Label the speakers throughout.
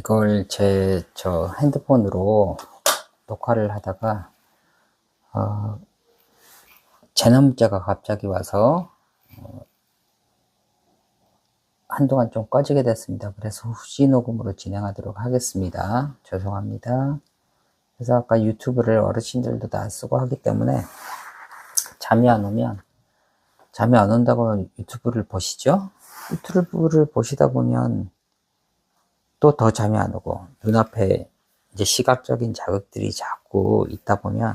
Speaker 1: 이걸 저 핸드폰으로 녹화를 하다가 재난 문자가 갑자기 와서 한동안 좀 꺼지게 됐습니다. 그래서 후시 녹음으로 진행하도록 하겠습니다. 죄송합니다. 그래서 아까 유튜브를 어르신들도 다 쓰고 하기 때문에 잠이 안 온다고 유튜브를 보시죠. 유튜브를 보시다 보면 또 더 잠이 안 오고 눈앞에 이제 시각적인 자극들이 자꾸 있다 보면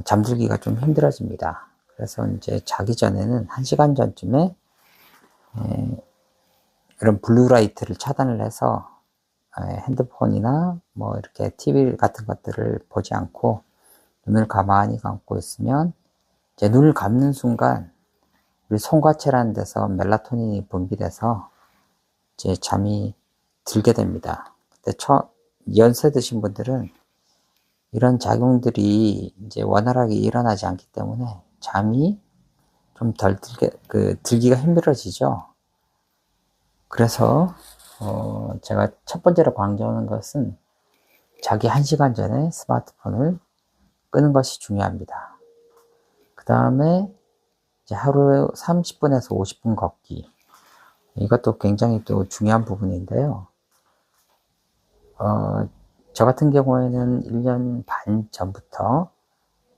Speaker 1: 잠들기가 좀 힘들어집니다. 그래서 이제 자기 전에는 1시간 전쯤에 이런 블루라이트를 차단을 해서 핸드폰이나 뭐 이렇게 TV 같은 것들을 보지 않고 눈을 가만히 감고 있으면 이제 눈을 감는 순간 우리 송과체라는 데서 멜라토닌이 분비돼서 이제 잠이 들게 됩니다. 근데 연세 드신 분들은 이런 작용들이 이제 원활하게 일어나지 않기 때문에 잠이 좀 덜 들기가 힘들어지죠. 그래서 제가 첫 번째로 강조하는 것은 자기 1시간 전에 스마트폰을 끄는 것이 중요합니다. 그 다음에 이제 하루에 30분에서 50분 걷기. 이것도 굉장히 또 중요한 부분인데요. 저 같은 경우에는 1년 반 전부터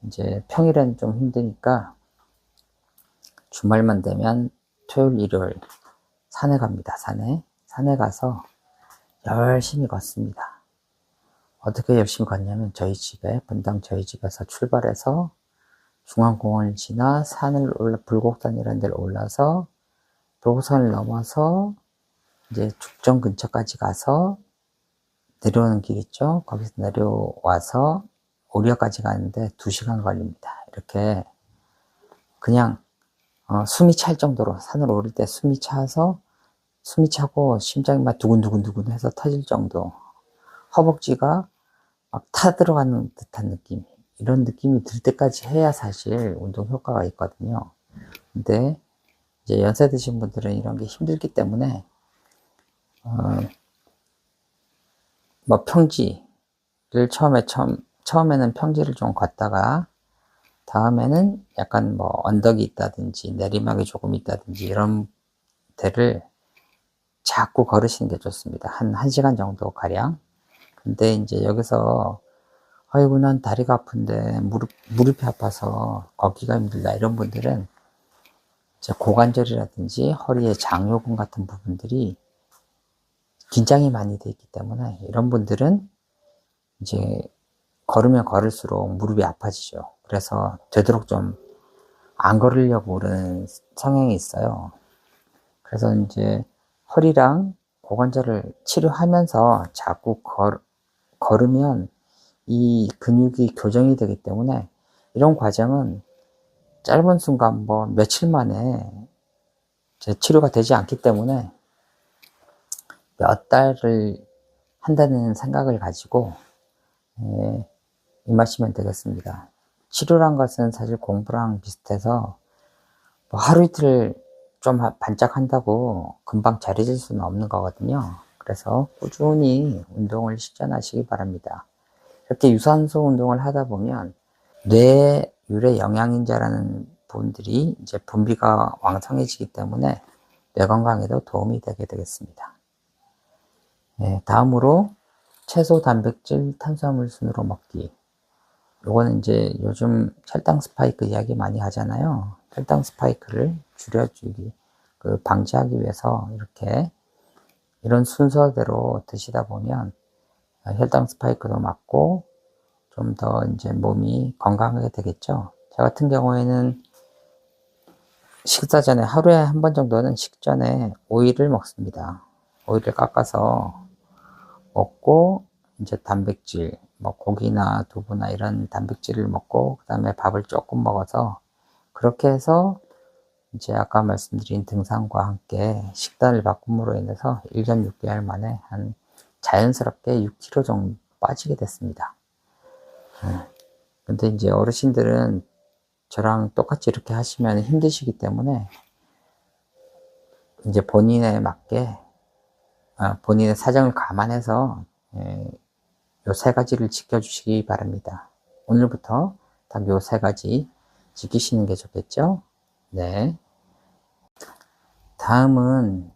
Speaker 1: 이제 평일에는 좀 힘드니까 주말만 되면 토요일, 일요일 산에 갑니다. 산에 가서 열심히 걷습니다. 어떻게 열심히 걷냐면 분당 저희 집에서 출발해서 중앙공원을 지나 불곡산 이런 데를 올라서 도호선을 넘어서 이제 죽전 근처까지 가서 내려오는 길 있죠. 거기서 내려와서 오리역까지 가는데 2시간 걸립니다. 이렇게 그냥 숨이 찰 정도로 산을 오를 때 숨이 차고 심장이 막 두근두근 해서 터질 정도, 허벅지가 막 타들어가는 듯한 느낌, 이런 느낌이 들 때까지 해야 사실 운동 효과가 있거든요. 근데 이제 연세 드신 분들은 이런 게 힘들기 때문에 뭐 평지를 처음에는 평지를 좀 걷다가 다음에는 약간 뭐 언덕이 있다든지 내리막이 조금 있다든지 이런 데를 자꾸 걸으시는 게 좋습니다. 한 1시간 정도 가량. 근데 이제 여기서 아이고 난 다리가 아픈데 무릎이 아파서 걷기가 힘들다 이런 분들은 이제 고관절이라든지 허리의 장요근 같은 부분들이 긴장이 많이 되어 있기 때문에 이런 분들은 이제 걸으면 걸을수록 무릎이 아파지죠. 그래서 되도록 좀 안 걸으려고 그러는 성향이 있어요. 그래서 이제 허리랑 고관절을 치료하면서 자꾸 걸으면 이 근육이 교정이 되기 때문에 이런 과정은 짧은 순간 뭐 며칠 만에 치료가 되지 않기 때문에 몇 달을 한다는 생각을 가지고 임하시면 되겠습니다. 치료란 것은 사실 공부랑 비슷해서 뭐 하루 이틀 좀 반짝한다고 금방 잘해질 수는 없는 거거든요. 그래서 꾸준히 운동을 실천하시기 바랍니다. 이렇게 유산소 운동을 하다 보면 뇌율의 영양인자라는 분들이 이제 분비가 왕성해지기 때문에 뇌 건강에도 도움이 되게 되겠습니다. 다음으로 채소, 단백질, 탄수화물 순으로 먹기. 요거는 이제 요즘 혈당 스파이크 이야기 많이 하잖아요. 혈당 스파이크를 방지하기 위해서 이런 순서대로 드시다 보면 혈당 스파이크도 맞고 좀 더 이제 몸이 건강하게 되겠죠. 저 같은 경우에는 식사 전에 하루에 한 번 정도는 식전에 오이를 먹습니다. 오이를 깎아서 먹고 이제 단백질, 뭐 고기나 두부나 이런 단백질을 먹고 그 다음에 밥을 조금 먹어서 그렇게 해서 이제 아까 말씀드린 등산과 함께 식단을 바꿈으로 인해서 1.6개월 만에 한 자연스럽게 6kg 정도 빠지게 됐습니다. 근데 이제 어르신들은 저랑 똑같이 이렇게 하시면 힘드시기 때문에 이제 본인에 맞게 본인의 사정을 감안해서 요 세 가지를 지켜주시기 바랍니다. 오늘부터 딱 요 세 가지 지키시는 게 좋겠죠? 네. 다음은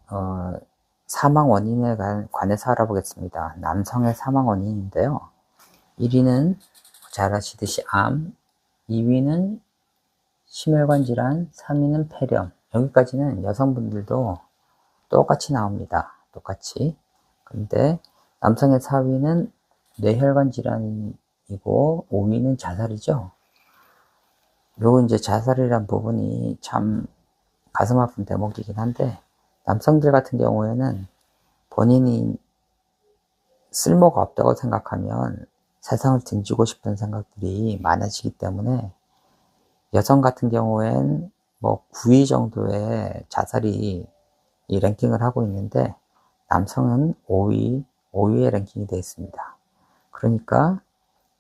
Speaker 1: 사망 원인에 관해서 알아보겠습니다. 남성의 사망 원인인데요. 1위는 잘 아시듯이 암, 2위는 심혈관 질환, 3위는 폐렴. 여기까지는 여성분들도 똑같이 나옵니다. 똑같이. 근데 남성의 4위는 뇌혈관 질환이고 5위는 자살이죠. 요거 이제 자살이란 부분이 참 가슴 아픈 대목이긴 한데, 남성들 같은 경우에는 본인이 쓸모가 없다고 생각하면 세상을 등지고 싶은 생각들이 많아지기 때문에, 여성 같은 경우엔 뭐 9위 정도의 자살이 이 랭킹을 하고 있는데, 남성은 5위에 랭킹이 되어 있습니다. 그러니까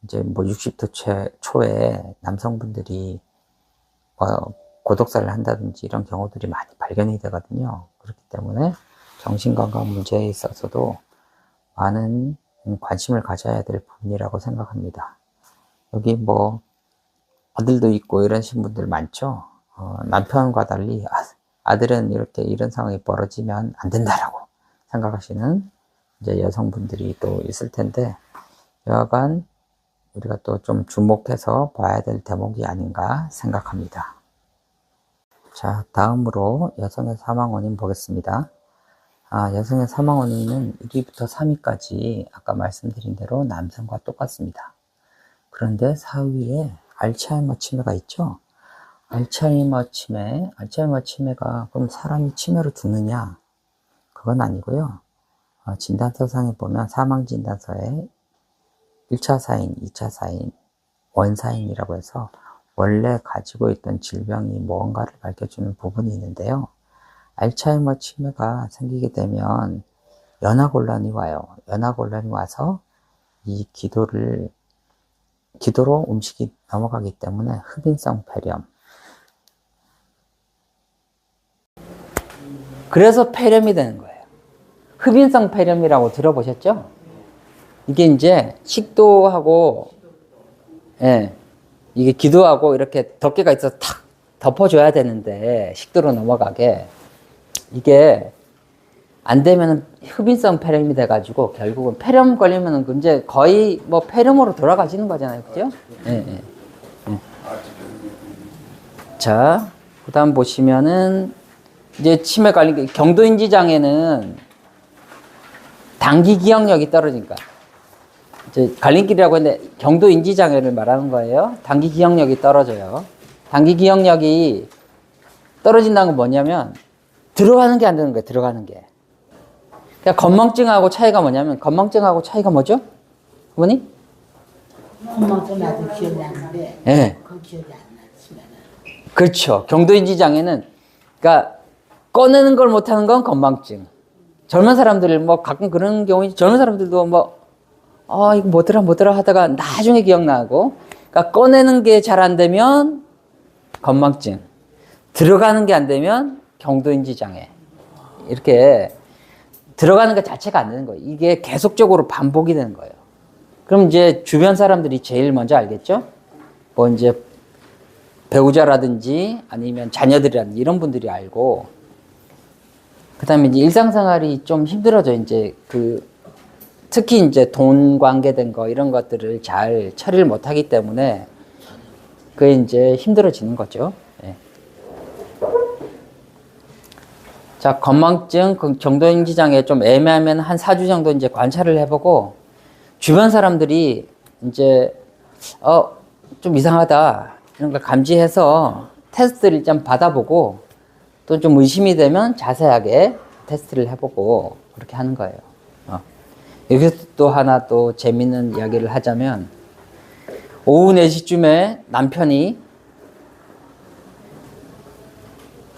Speaker 1: 이제 뭐 60대 초에 남성분들이 고독사를 한다든지 이런 경우들이 많이 발견이 되거든요. 그렇기 때문에 정신건강 문제에 있어서도 많은 관심을 가져야 될 부분이라고 생각합니다. 여기 뭐 아들도 있고 이러신 분들 많죠. 남편과 달리 아들은 이렇게 이런 상황이 벌어지면 안 된다라고 생각하시는 이제 여성분들이 또 있을 텐데, 여하간 우리가 또 좀 주목해서 봐야 될 대목이 아닌가 생각합니다. 자, 다음으로 여성의 사망 원인 보겠습니다. 여성의 사망 원인은 1위부터 3위까지 아까 말씀드린 대로 남성과 똑같습니다. 그런데 4위에 알츠하이머 치매가 있죠. 알츠하이머 치매가 그럼 사람이 치매로 죽느냐? 그건 아니고요. 진단서상에 보면 사망 진단서에 1차 사인, 2차 사인, 원사인이라고 해서 원래 가지고 있던 질병이 뭔가를 밝혀주는 부분이 있는데요. 알츠하이머 치매가 생기게 되면 연화곤란이 와요. 연화곤란이 와서 이 기도로 음식이 넘어가기 때문에 흡인성 폐렴. 그래서 폐렴이 되는 거예요. 흡인성 폐렴이라고 들어보셨죠? 이게 이제 식도하고, 이게 기도하고 이렇게 덮개가 있어서 탁 덮어줘야 되는데, 식도로 넘어가게. 이게 안 되면 흡인성 폐렴이 돼가지고, 결국은 폐렴 걸리면 이제 거의 뭐 폐렴으로 돌아가시는 거잖아요. 그죠? 자, 그 다음 보시면은, 이제 치매 관리, 경도인지 장애는 단기 기억력이 떨어지니까. 이제 갈림길이라고 했는데 경도인지 장애를 말하는 거예요. 단기 기억력이 떨어져요. 단기 기억력이 떨어진다는 건 뭐냐면 들어가는 게 안 되는 거예요. 들어가는 게. 그러니까 건망증하고 차이가 뭐냐면, 건망증하고 차이가 뭐죠? 어머니?
Speaker 2: 건망증 나도 기억이 안 나는데.
Speaker 1: 네.
Speaker 2: 그건 기억이 안 나. 치매는.
Speaker 1: 그렇죠. 경도인지 장애는 그러니까 꺼내는 걸 못하는 건 건망증. 젊은 사람들 뭐 가끔 그런 경우, 젊은 사람들도 뭐 이거 뭐더라 하다가 나중에 기억나고, 그러니까 꺼내는 게 잘 안 되면 건망증, 들어가는 게 안 되면 경도인지 장애. 이렇게 들어가는 것 자체가 안 되는 거예요. 이게 계속적으로 반복이 되는 거예요. 그럼 이제 주변 사람들이 제일 먼저 알겠죠? 뭐 이제 배우자라든지 아니면 자녀들이라든지 이런 분들이 알고, 그 다음에 이제 일상생활이 좀 힘들어져. 이제 특히 이제 돈 관계된 거 이런 것들을 잘 처리를 못 하기 때문에 그게 이제 힘들어지는 거죠. 예. 자, 건망증, 경도인지 장애 좀 애매하면 한 4주 정도 이제 관찰을 해보고, 주변 사람들이 이제 좀 이상하다 이런 걸 감지해서 테스트를 좀 받아보고, 또 좀 의심이 되면 자세하게 테스트를 해보고 그렇게 하는 거예요. 여기서 또 하나 또 재밌는 이야기를 하자면, 오후 4시쯤에 남편이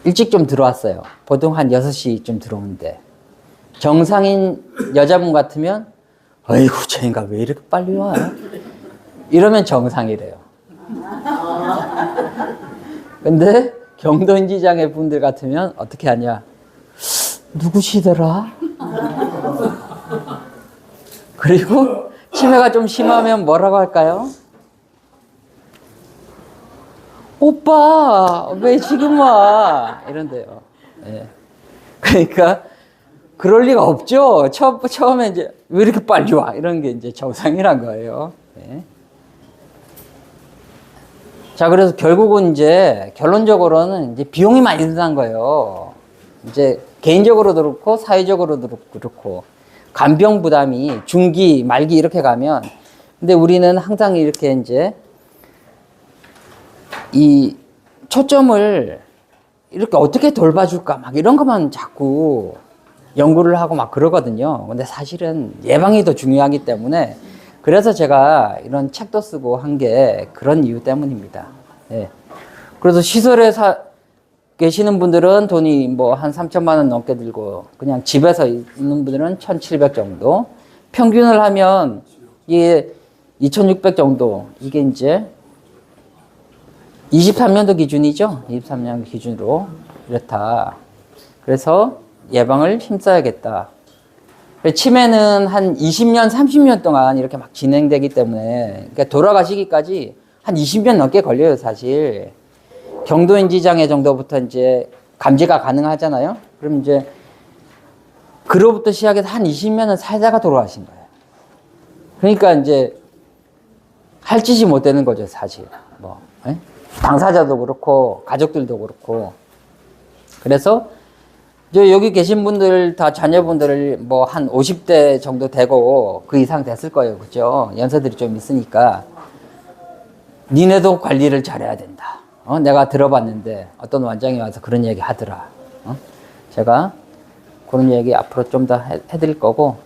Speaker 1: 일찍 좀 들어왔어요. 보통 한 6시쯤 들어오는데, 정상인 여자분 같으면 어이구 저 인간 왜 이렇게 빨리 와? 이러면 정상이래요. 근데 경도인지 장애 분들 같으면 어떻게 하냐? 누구시더라? 그리고 치매가 좀 심하면 뭐라고 할까요? 오빠, 왜 지금 와? 이런데요. 예. 그러니까, 그럴 리가 없죠. 처음에 이제, 왜 이렇게 빨리 와? 이런 게 이제 정상이란 거예요. 예. 자, 그래서 결국은 이제, 결론적으로는 이제 비용이 많이 든다는 거예요. 이제, 개인적으로도 그렇고, 사회적으로도 그렇고, 간병 부담이 중기, 말기 이렇게 가면, 근데 우리는 항상 이렇게 이제, 이 초점을 이렇게 어떻게 돌봐줄까 막 이런 것만 자꾸 연구를 하고 막 그러거든요. 근데 사실은 예방이 더 중요하기 때문에 그래서 제가 이런 책도 쓰고 한 게 그런 이유 때문입니다. 예. 그래서 시설에 계시는 분들은 돈이 뭐 한 3천만 원 넘게 들고 그냥 집에서 있는 분들은 1,700 정도. 평균을 하면 이게 2,600 정도. 이게 이제 23년도 기준이죠. 23년 기준으로 이렇다. 그래서 예방을 힘써야겠다. 치매는 한 20년, 30년 동안 이렇게 막 진행되기 때문에 그러니까 돌아가시기까지 한 20년 넘게 걸려요, 사실. 경도인지 장애 정도부터 이제 감지가 가능하잖아요. 그럼 이제 그로부터 시작해서 한 20년은 살다가 돌아가신 거예요. 그러니까 이제 할 짓이 못 되는 거죠, 사실. 뭐. 에? 당사자도 그렇고 가족들도 그렇고. 그래서 여기 계신 분들 다 자녀분들 뭐 한 50대 정도 되고 그 이상 됐을 거예요. 그죠? 연세들이 좀 있으니까 니네도 관리를 잘해야 된다. 내가 들어봤는데 어떤 원장이 와서 그런 얘기 하더라. 제가 그런 얘기 앞으로 좀 더 해드릴 거고